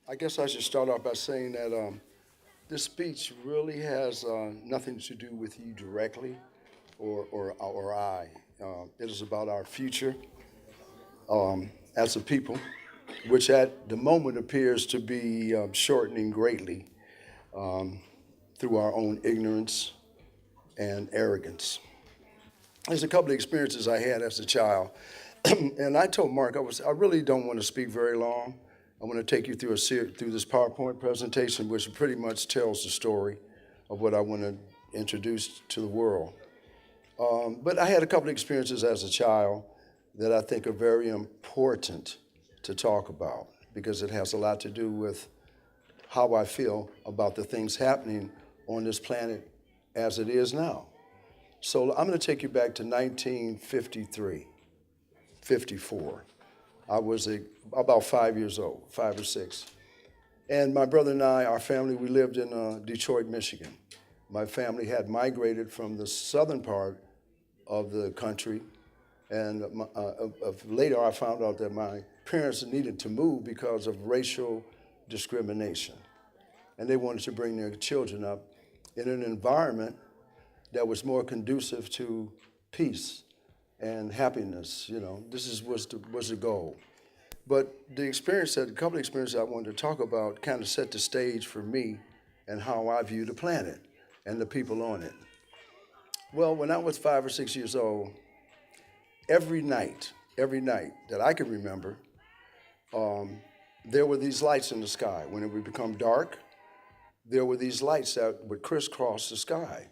I guess I should start off by saying that this speech really has nothing to do with you directly or I. It is about our future as a people, which at the moment appears to be shortening greatly through our own ignorance and arrogance. There's a couple of experiences I had as a child, and I told Mark I really don't want to speak very long. I want to take you through through this PowerPoint presentation, which pretty much tells the story of what I want to introduce to the world. But I had a couple of experiences as a child that I think are very important to talk about because it has a lot to do with how I feel about the things happening on this planet as it is now. So I'm going to take you back to 1953, 54. I was about 5 years old, 5 or 6. And my brother and I, our family, we lived in Detroit, Michigan. My family had migrated from the southern part of the country. And later I found out that my parents needed to move because of racial discrimination. And they wanted to bring their children up in an environment that was more conducive to peace and happiness. Was the goal. But a couple of experiences I wanted to talk about kind of set the stage for me and how I view the planet and the people on it. Well, when I was 5 or 6 years old, every night that I can remember, there were these lights in the sky. When it would become dark, there were these lights that would crisscross the sky.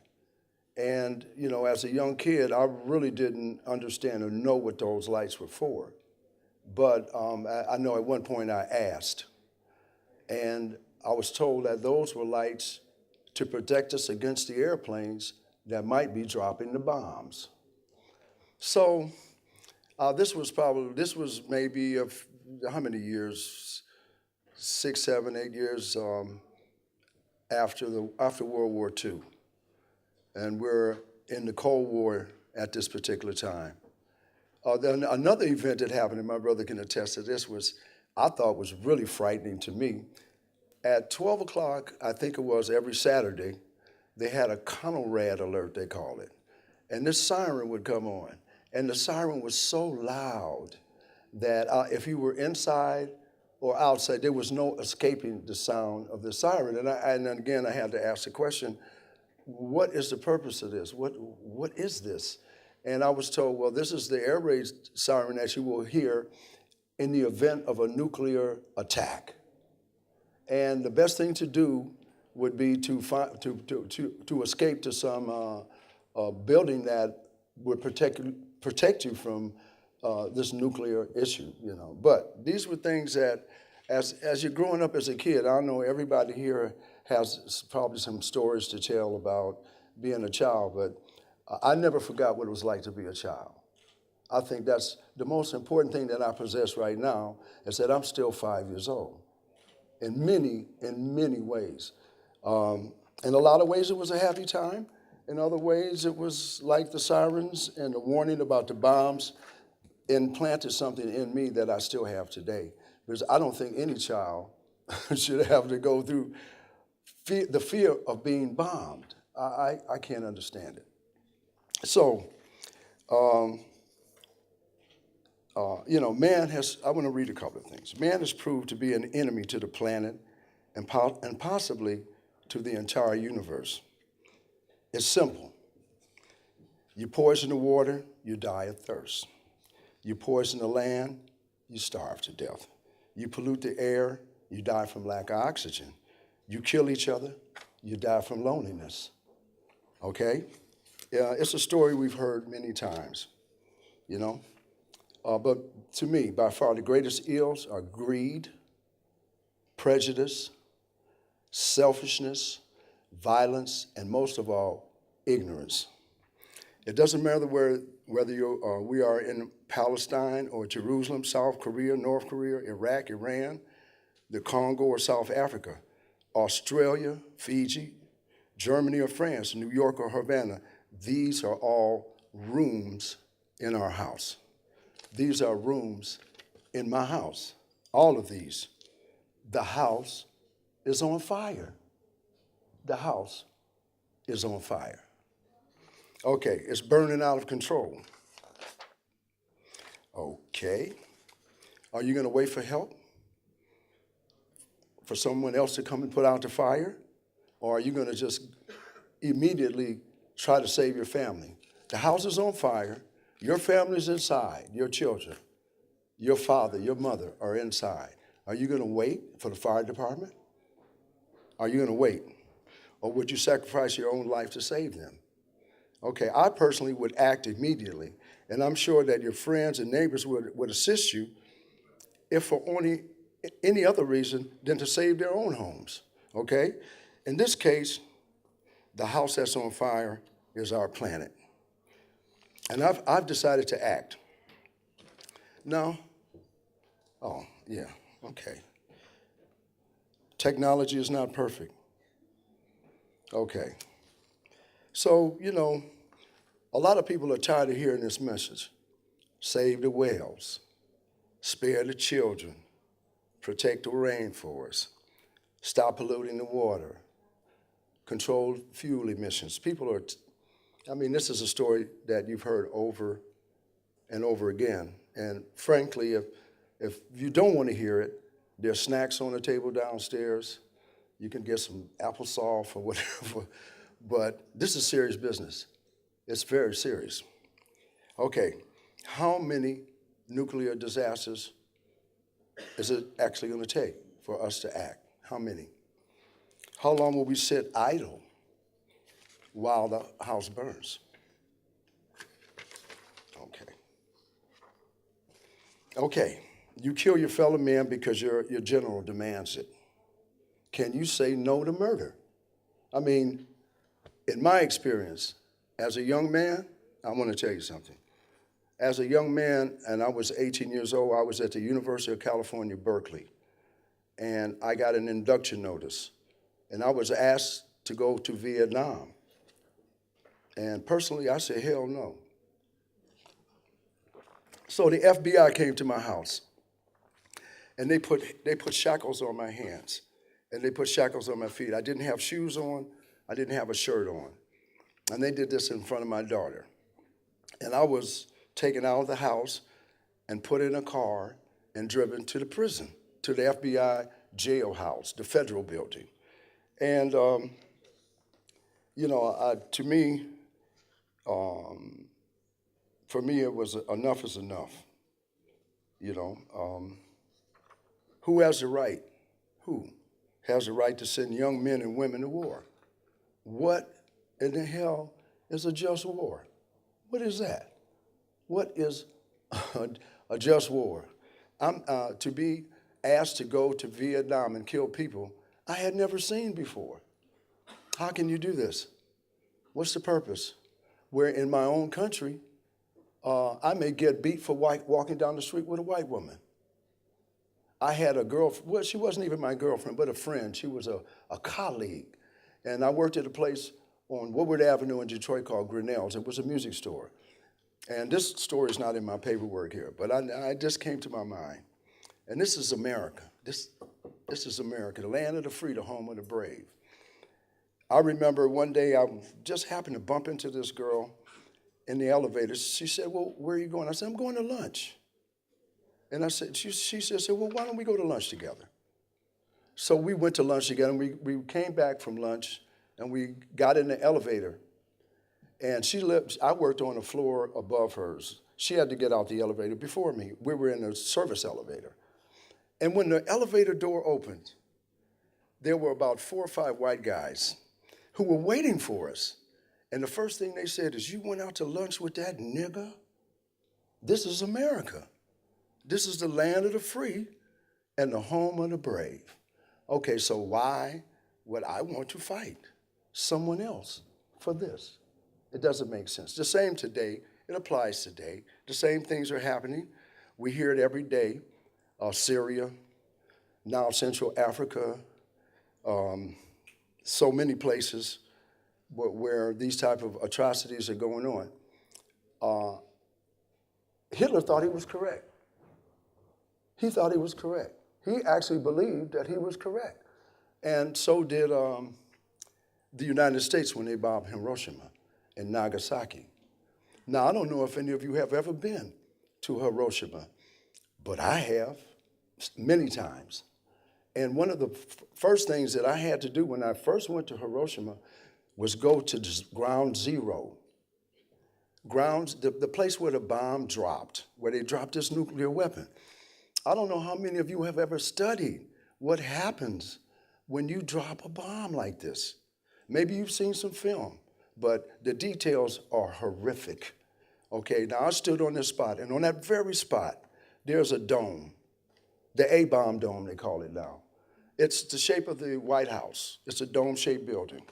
And, as a young kid, I really didn't understand or know what those lights were for. But I know at one point I asked, and I was told that those were lights to protect us against the airplanes that might be dropping the bombs. So this was maybe how many years? 6, 7, 8 years after World War II. And we're in the Cold War at this particular time. Then another event that happened, and my brother can attest to this, I thought was really frightening to me. At 12 o'clock, I think it was every Saturday, they had a Conelrad alert, they call it. And this siren would come on. And the siren was so loud that if you were inside or outside, there was no escaping the sound of the siren. And then again, I had to ask the question, what is the purpose of this? What is this? And I was told, well, this is the air raid siren that you will hear in the event of a nuclear attack. And the best thing to do would be to escape to some building that would protect you from this nuclear issue, But these were things that, as you're growing up as a kid, I know everybody here has probably some stories to tell about being a child, but I never forgot what it was like to be a child. I think that's the most important thing that I possess right now is that I'm still 5 years old in many ways. In a lot of ways, it was a happy time. In other ways, it was like the sirens and the warning about the bombs implanted something in me that I still have today. Because I don't think any child should have to go through the fear of being bombed. I can't understand it. So, I want to read a couple of things. Man has proved to be an enemy to the planet and possibly to the entire universe. It's simple. You poison the water, you die of thirst. You poison the land, you starve to death. You pollute the air, you die from lack of oxygen. You kill each other, you die from loneliness. Okay? It's a story we've heard many times, But to me, by far, the greatest ills are greed, prejudice, selfishness, violence, and most of all, ignorance. It doesn't matter whether we are in Palestine or Jerusalem, South Korea, North Korea, Iraq, Iran, the Congo, or South Africa, Australia, Fiji, Germany or France, New York or Havana. These are all rooms in our house. These are rooms in my house. All of these. The house is on fire. The house is on fire. Okay, it's burning out of control. Okay. Are you going to wait for help? For someone else to come and put out the fire? Or are you going to just immediately try to save your family? The house is on fire. Your family's inside. Your children, your father, your mother are inside. Are you going to wait for the fire department? Are you going to wait? Or would you sacrifice your own life to save them? Okay, I personally would act immediately. And I'm sure that your friends and neighbors would assist you if for any other reason than to save their own homes, okay? In this case, the house that's on fire is our planet. And I've decided to act. Now, oh, yeah, okay. Technology is not perfect. Okay. So, a lot of people are tired of hearing this message. Save the whales, spare the children, protect the rainforest, stop polluting the water, control fuel emissions. This is a story that you've heard over and over again. And frankly, if you don't want to hear it, there's snacks on the table downstairs. You can get some applesauce or whatever. But this is serious business. It's very serious. Okay, how many nuclear disasters is it actually going to take for us to act? How many? How long will we sit idle while the house burns? Okay, you kill your fellow man because your general demands it. Can you say no to murder? In my experience, as a young man, I want to tell you something. As a young man, and I was 18 years old, I was at the University of California, Berkeley, and I got an induction notice, and I was asked to go to Vietnam. And personally, I said, hell no. So the FBI came to my house, and they put shackles on my hands, and they put shackles on my feet. I didn't have shoes on. I didn't have a shirt on. And they did this in front of my daughter. And I was taken out of the house and put in a car and driven to the prison, to the FBI jailhouse, the federal building. And, for me, it was enough is enough. Who has the right? Who has the right to send young men and women to war? What in the hell is a just war? What is that? What is a just war? To be asked to go to Vietnam and kill people I had never seen before. How can you do this? What's the purpose? Where in my own country, I may get beat for walking down the street with a white woman. I had a girlfriend, well, she wasn't even my girlfriend, but a friend. She was a colleague. And I worked at a place on Woodward Avenue in Detroit called Grinnell's. It was a music store. And this story is not in my paperwork here, but I just came to my mind. And this is America. This is America, the land of the free, the home of the brave. I remember one day I just happened to bump into this girl in the elevator. She said, well, where are you going? I said, I'm going to lunch. And I said, she said, well, why don't we go to lunch together? So we went to lunch together, and we came back from lunch, and we got in the elevator. And I worked on the floor above hers. She had to get out the elevator before me. We were in a service elevator. And when the elevator door opened, there were about 4 or 5 white guys who were waiting for us. And the first thing they said is, you went out to lunch with that nigger? This is America. This is the land of the free and the home of the brave. Okay, so why would I want to fight someone else for this? It doesn't make sense. The same today, it applies today. The same things are happening. We hear it every day. Syria, now Central Africa, so many places where these type of atrocities are going on. Hitler thought he was correct. He thought he was correct. He actually believed that he was correct. And so did the United States when they bombed Hiroshima and Nagasaki. Now, I don't know if any of you have ever been to Hiroshima, but I have many times. And one of the first things that I had to do when I first went to Hiroshima was go to ground zero. The place where the bomb dropped, where they dropped this nuclear weapon. I don't know how many of you have ever studied what happens when you drop a bomb like this. Maybe you've seen some film, but the details are horrific. Okay, now I stood on this spot, and on that very spot, there's a dome, the A-bomb dome, they call it now. It's the shape of the White House. It's a dome-shaped building.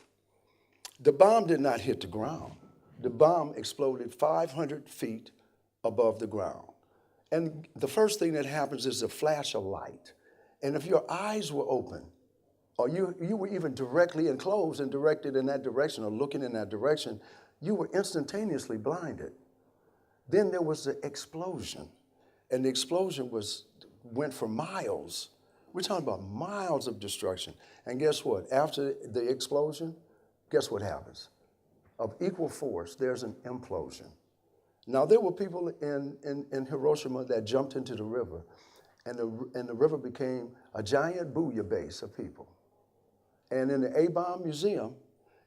The bomb did not hit the ground. The bomb exploded 500 feet above the ground. And the first thing that happens is a flash of light. And if your eyes were open, or you were even directly enclosed and directed in that direction or looking in that direction, you were instantaneously blinded. Then there was the explosion. And the explosion went for miles. We're talking about miles of destruction. And guess what? After the explosion, guess what happens? Of equal force, there's an implosion. Now, there were people in Hiroshima that jumped into the river, and the river became a giant bouillabaisse of people. And in the A-bomb Museum,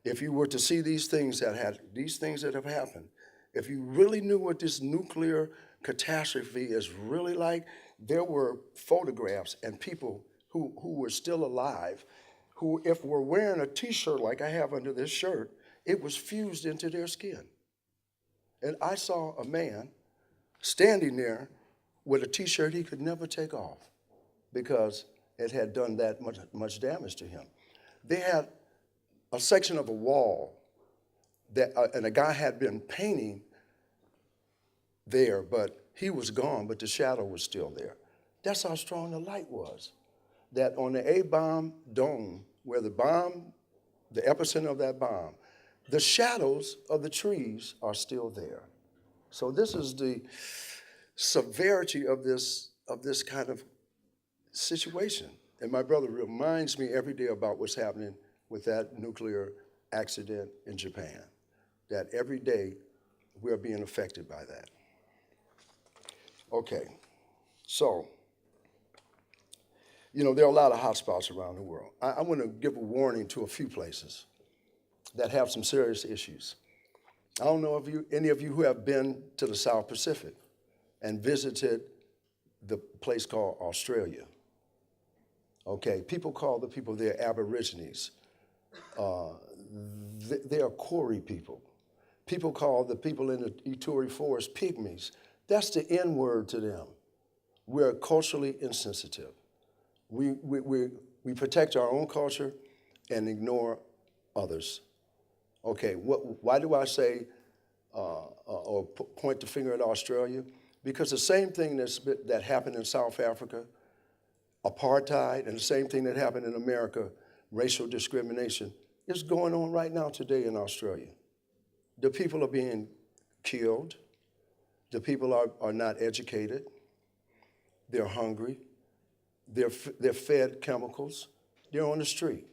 if you were to see these things that have happened, if you really knew what this nuclear catastrophe is really like, there were photographs and people who were still alive, who, if were wearing a T-shirt like I have under this shirt, it was fused into their skin. And I saw a man standing there with a T-shirt he could never take off because it had done that much damage to him. They had a section of a wall that, and a guy had been painting there, but he was gone, but the shadow was still there. That's how strong the light was. That on the A-bomb dome, where the epicenter of that bomb, the shadows of the trees are still there. So this is the severity of this kind of situation. And my brother reminds me every day about what's happening with that nuclear accident in Japan, that every day we're being affected by that. Okay, so, you know, there are a lot of hotspots around the world. I want to give a warning to a few places that have some serious issues. I don't know if any of you who have been to the South Pacific and visited the place called Australia. Okay, people call the people there Aborigines. They are Koori people. People call the people in the Ituri Forest Pygmies. That's the N word to them. We're culturally insensitive. We protect our own culture and ignore others. Okay, why do I say or point the finger at Australia? Because the same thing that happened in South Africa, apartheid, and the same thing that happened in America, racial discrimination, is going on right now today in Australia. The people are being killed. The people are not educated. They're hungry. They're fed chemicals. They're on the street.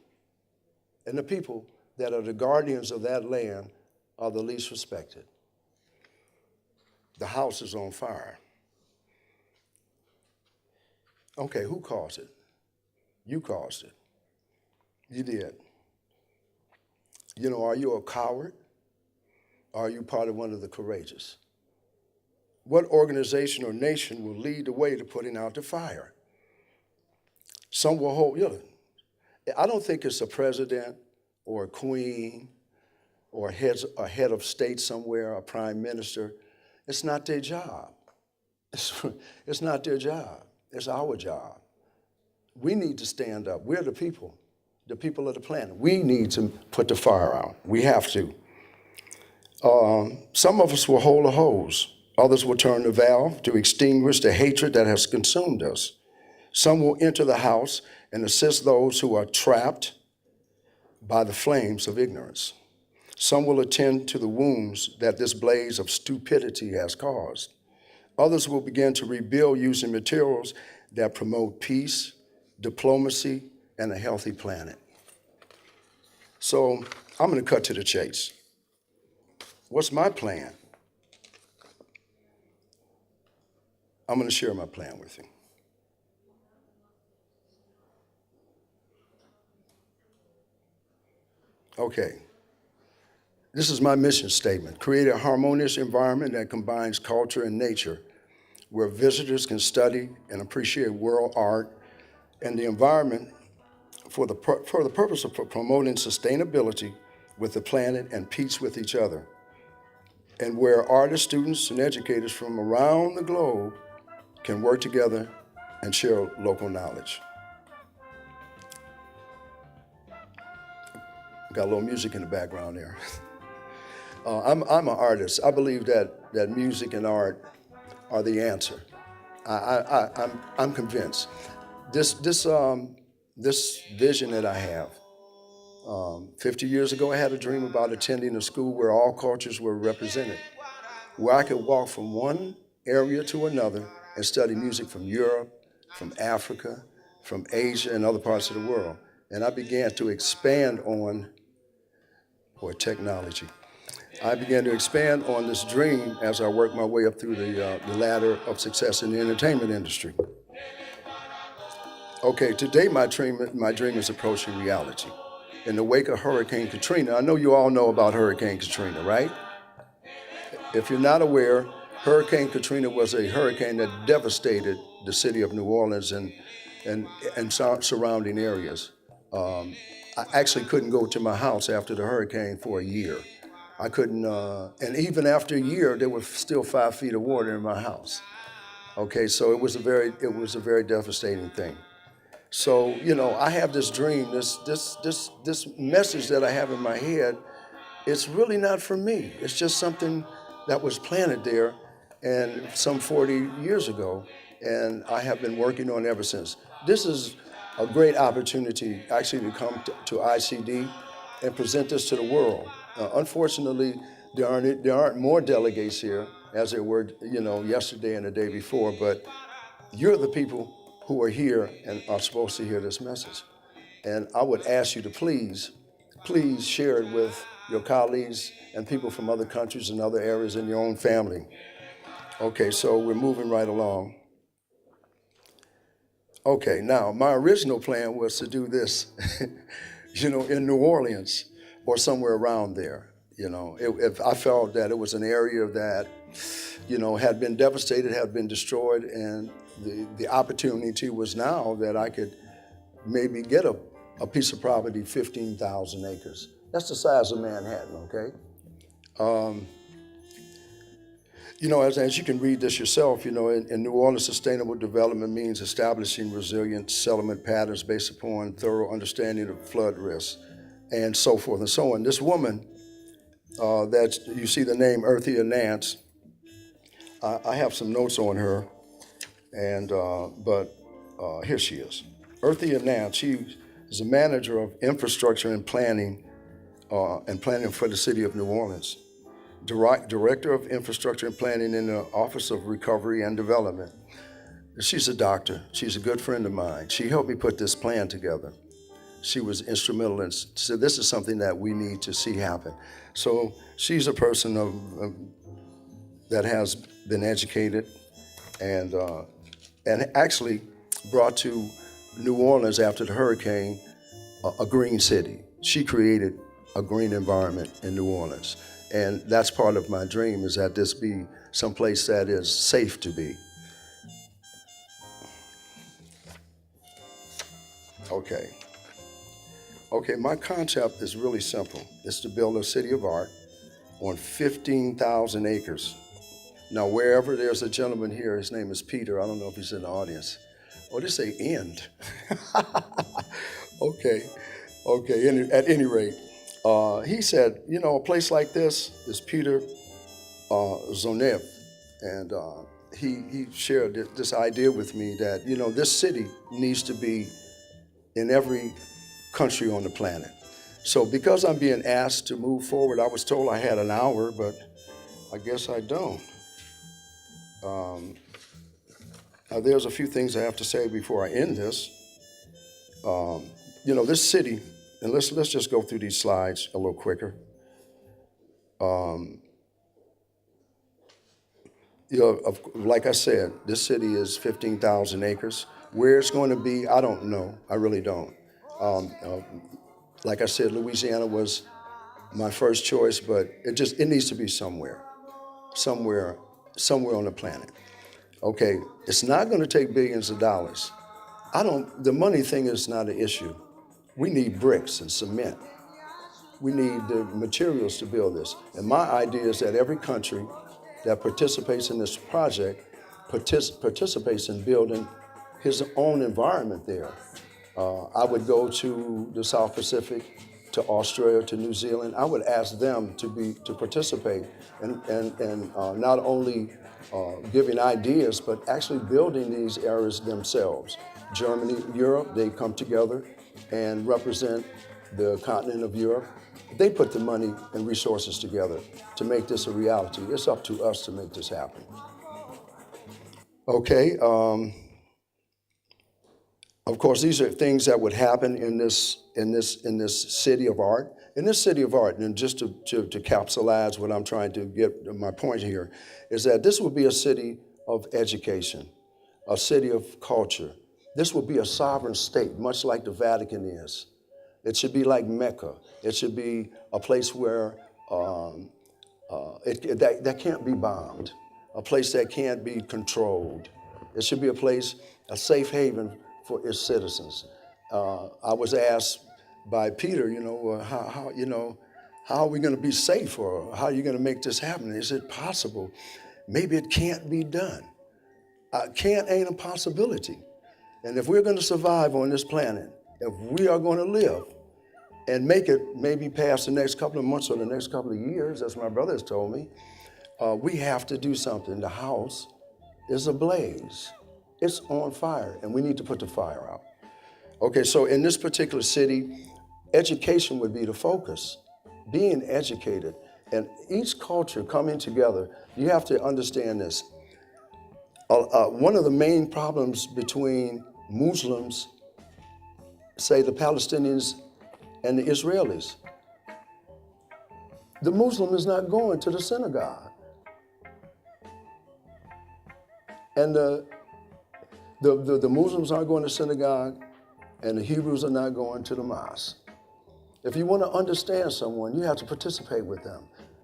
And the people that are the guardians of that land are the least respected. The house is on fire. Okay, who caused it? You caused it. You did. You know, are you a coward? Or are you part of one of the courageous? What organization or nation will lead the way to putting out the fire? Some will hold, you know, I don't think it's a president or a queen or a head of state somewhere, a prime minister. It's not their job. It's not their job. It's our job. We need to stand up. We're the people of the planet. We need to put the fire out. We have to. Some of us will hold a hose. Others will turn the valve to extinguish the hatred that has consumed us. Some will enter the house and assist those who are trapped by the flames of ignorance. Some will attend to the wounds that this blaze of stupidity has caused. Others will begin to rebuild using materials that promote peace diplomacy, and a healthy planet. So I'm going to cut to the chase. What's my plan? I'm going to share my plan with you. Okay. This is my mission statement. Create a harmonious environment that combines culture and nature, where visitors can study and appreciate world art and the environment for the purpose of promoting sustainability with the planet and peace with each other, and where artists, students, and educators from around the globe can work together and share local knowledge. Got a little music in the background there. I'm an artist. I believe that music and art are the answer. I'm convinced. This vision that I have. 50 years ago, I had a dream about attending a school where all cultures were represented, where I could walk from one area to another and study music from Europe, from Africa, from Asia, and other parts of the world. And I began to expand on technology. I began to expand on this dream as I worked my way up through the ladder of success in the entertainment industry. Okay, today my dream is approaching reality. In the wake of Hurricane Katrina, I know you all know about Hurricane Katrina, right? If you're not aware, Hurricane Katrina was a hurricane that devastated the city of New Orleans and surrounding areas. I actually couldn't go to my house after the hurricane for a year. I couldn't, and even after a year, there was still 5 feet of water in my house. Okay, so it was a very devastating thing. So, I have this dream, this message that I have in my head. It's really not for me. It's just something that was planted there and some 40 years ago, and I have been working on it ever since. This is a great opportunity actually to come to ICD and present this to the world. Unfortunately, there aren't more delegates here as there were, yesterday and the day before, but you're the people who are here and are supposed to hear this message. And I would ask you to please share it with your colleagues and people from other countries and other areas in your own family. Okay, so we're moving right along. Okay, now my original plan was to do this, in New Orleans or somewhere around there. If I felt that it was an area that, had been devastated, had been destroyed, and the opportunity was now that I could maybe get a piece of property, 15,000 acres. That's the size of Manhattan, okay? As you can read this yourself, in New Orleans, sustainable development means establishing resilient settlement patterns based upon thorough understanding of flood risks and so forth and so on. This woman, that you see the name Earthia Nance, I have some notes on her, but here she is. Earthia Nance, she is a manager of infrastructure and planning for the city of New Orleans. Director of Infrastructure and Planning in the Office of Recovery and Development. She's a doctor. She's a good friend of mine. She helped me put this plan together. She was instrumental and said, this is something that we need to see happen. So she's a person that has been educated and actually brought to New Orleans after the hurricane a green city. She created a green environment in New Orleans. And that's part of my dream, is that this be someplace that is safe to be. Okay, my concept is really simple. It's to build a city of art on 15,000 acres. Now, wherever there's a gentleman here, his name is Peter. I don't know if he's in the audience. Oh, they say end. Okay, at any rate. He said, a place like this is Peter Zonev, and he shared this idea with me that, this city needs to be in every country on the planet. So because I'm being asked to move forward, I was told I had an hour, but I guess I don't. Now there's a few things I have to say before I end this. This city, and let's just go through these slides a little quicker. Like I said, this city is 15,000 acres. Where it's going to be, I don't know. I really don't. Like I said, Louisiana was my first choice, but it needs to be somewhere on the planet. Okay, it's not going to take billions of dollars. The money thing is not an issue. We need bricks and cement. We need the materials to build this. And my idea is that every country that participates in this project participates in building his own environment there. I would go to the South Pacific, to Australia, to New Zealand. I would ask them to participate and not only giving ideas, but actually building these areas themselves. Germany, Europe, they come together and represent the continent of Europe. They put the money and resources together to make this a reality. It's up to us to make this happen. Okay. Of course, these are things that would happen in this city of art. In this city of art, and just to capsulize what I'm trying to get, my point here, is that this will be a city of education, a city of culture. This will be a sovereign state, much like the Vatican is. It should be like Mecca. It should be a place where that can't be bombed, a place that can't be controlled. It should be a safe haven for its citizens. I was asked by Peter, how are we going to be safe, or how are you going to make this happen? Is it possible? Maybe it can't be done. Can't ain't a possibility. And if we're going to survive on this planet, if we are going to live and make it maybe past the next couple of months or the next couple of years, as my brother has told me, we have to do something. The house is ablaze. It's on fire, and we need to put the fire out. Okay, so in this particular city, education would be the focus, being educated, and each culture coming together. You have to understand this. One of the main problems between Muslims, say the Palestinians and the Israelis, the Muslim is not going to the synagogue. And the Muslims aren't going to synagogue, and the Hebrews are not going to the mosque. If you want to understand someone, you have to participate with them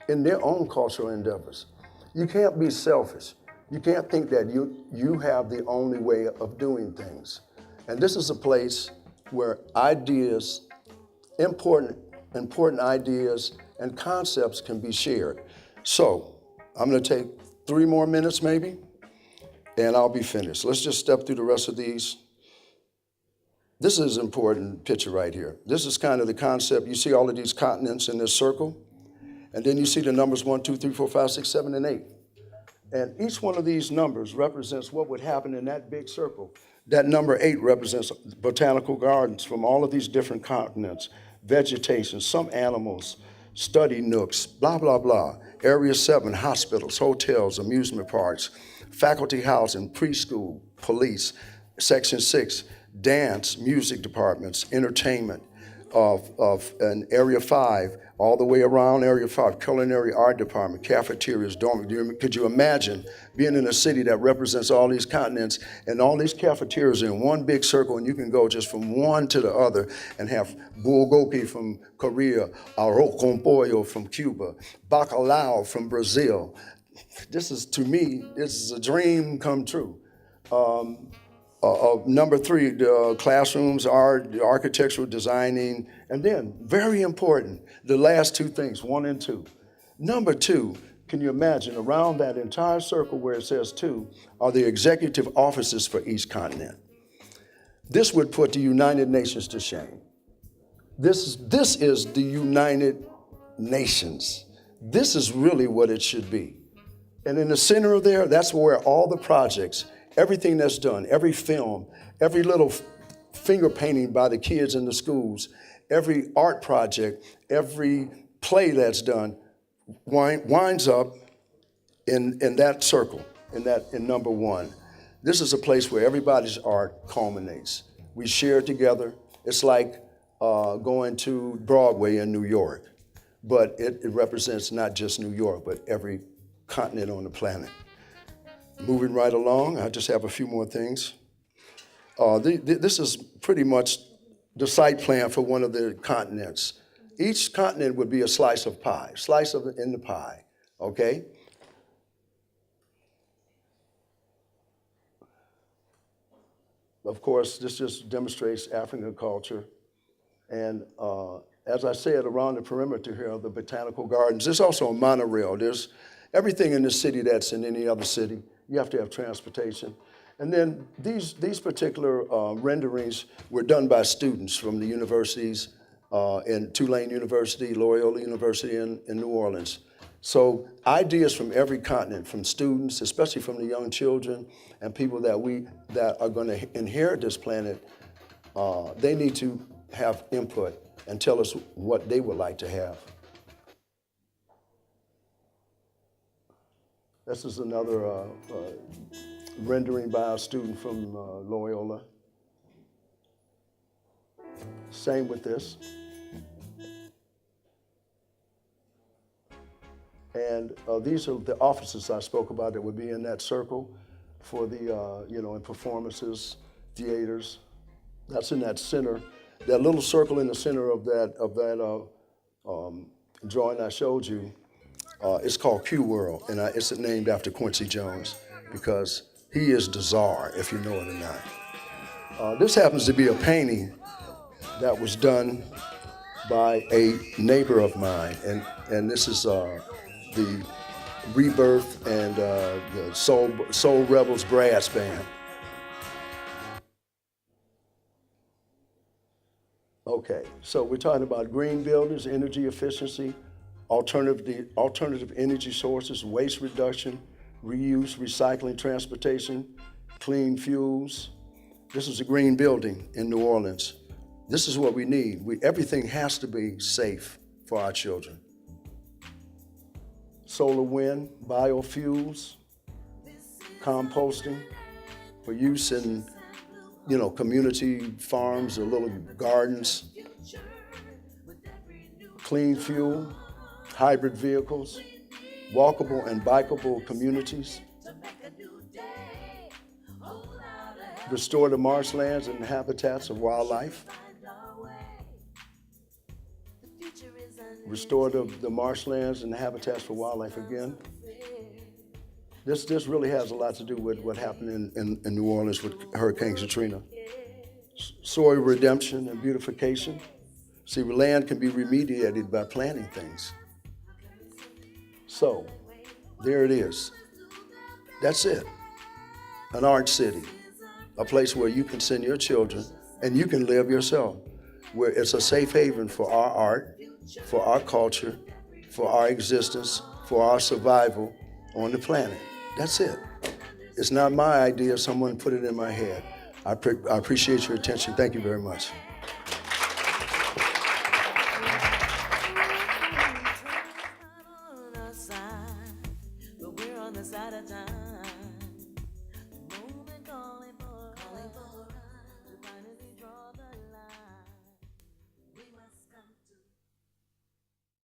in their own cultural endeavors. You can't be selfish. You can't think that you have the only way of doing things. And this is a place where ideas, important ideas and concepts can be shared. So I'm going to take 3 more minutes maybe, and I'll be finished. Let's just step through the rest of these. This is an important picture right here. This is kind of the concept. You see all of these continents in this circle, and then you see the numbers 1, 2, 3, 4, 5, 6, 7, and 8. And each one of these numbers represents what would happen in that big circle. That number 8 represents botanical gardens from all of these different continents, vegetation, some animals, study nooks, blah, blah, blah. Area 7, hospitals, hotels, amusement parks, faculty housing, preschool, police. Section 6, dance, music departments, entertainment. And Area 5, all the way around Area 5, culinary art department, cafeterias, dormitories. Could you imagine being in a city that represents all these continents and all these cafeterias in one big circle, and you can go just from one to the other and have bulgogi from Korea, arroz con pollo from Cuba, bacalao from Brazil. This is, to me, this is a dream come true. Number 3, the classrooms, art, architectural designing, and then, very important, the last 2 things, 1 and 2. Number 2, can you imagine, around that entire circle where it says 2 are the executive offices for each continent. This would put the United Nations to shame. This is the United Nations. This is really what it should be. And in the center of there, that's where all the projects, everything that's done, every film, every little finger painting by the kids in the schools, every art project, every play that's done winds up in that circle, in number 1. This is a place where everybody's art culminates. We share together, It's like going to Broadway in New York, but it represents not just New York, but every continent on the planet. Moving right along, I just have a few more things. This is pretty much the site plan for one of the continents. Each continent would be a slice of pie, in the pie, okay? Of course, this just demonstrates African culture. And as I said, around the perimeter here of the Botanical Gardens, there's also a monorail. There's everything in this city that's in any other city. You have to have transportation. And then these particular renderings were done by students from the universities in Tulane University, Loyola University in New Orleans. So ideas from every continent, from students, especially from the young children and people that are going to inherit this planet, they need to have input and tell us what they would like to have. This is another rendering by a student from Loyola. Same with this. And these are the offices I spoke about that would be in that circle for the, in performances, theaters. That's in that center. That little circle in the center of that drawing I showed you, it's called Q World, and it's named after Quincy Jones because he is the czar, if you know it or not. This happens to be a painting that was done by a neighbor of mine, and this is the Rebirth and the Soul Rebels Brass Band. Okay, so we're talking about green buildings, energy efficiency, alternative energy sources, waste reduction, reuse, recycling, transportation, clean fuels. This is a green building in New Orleans. This is what we need. Everything has to be safe for our children. Solar wind, biofuels, composting for use in, community farms or little gardens, clean fuel, hybrid vehicles, walkable and bikeable communities, restore the marshlands and the habitats of wildlife, restore the marshlands and the habitats for wildlife again. This really has a lot to do with what happened in New Orleans with Hurricane Katrina. Soil redemption and beautification. See, land can be remediated by planting things. So, there it is. That's it. An art city, a place where you can send your children and you can live yourself, where it's a safe haven for our art, for our culture, for our existence, for our survival on the planet. That's it. It's not my idea. Someone put it in my head. I appreciate your attention. Thank you very much. But we're on the side of time.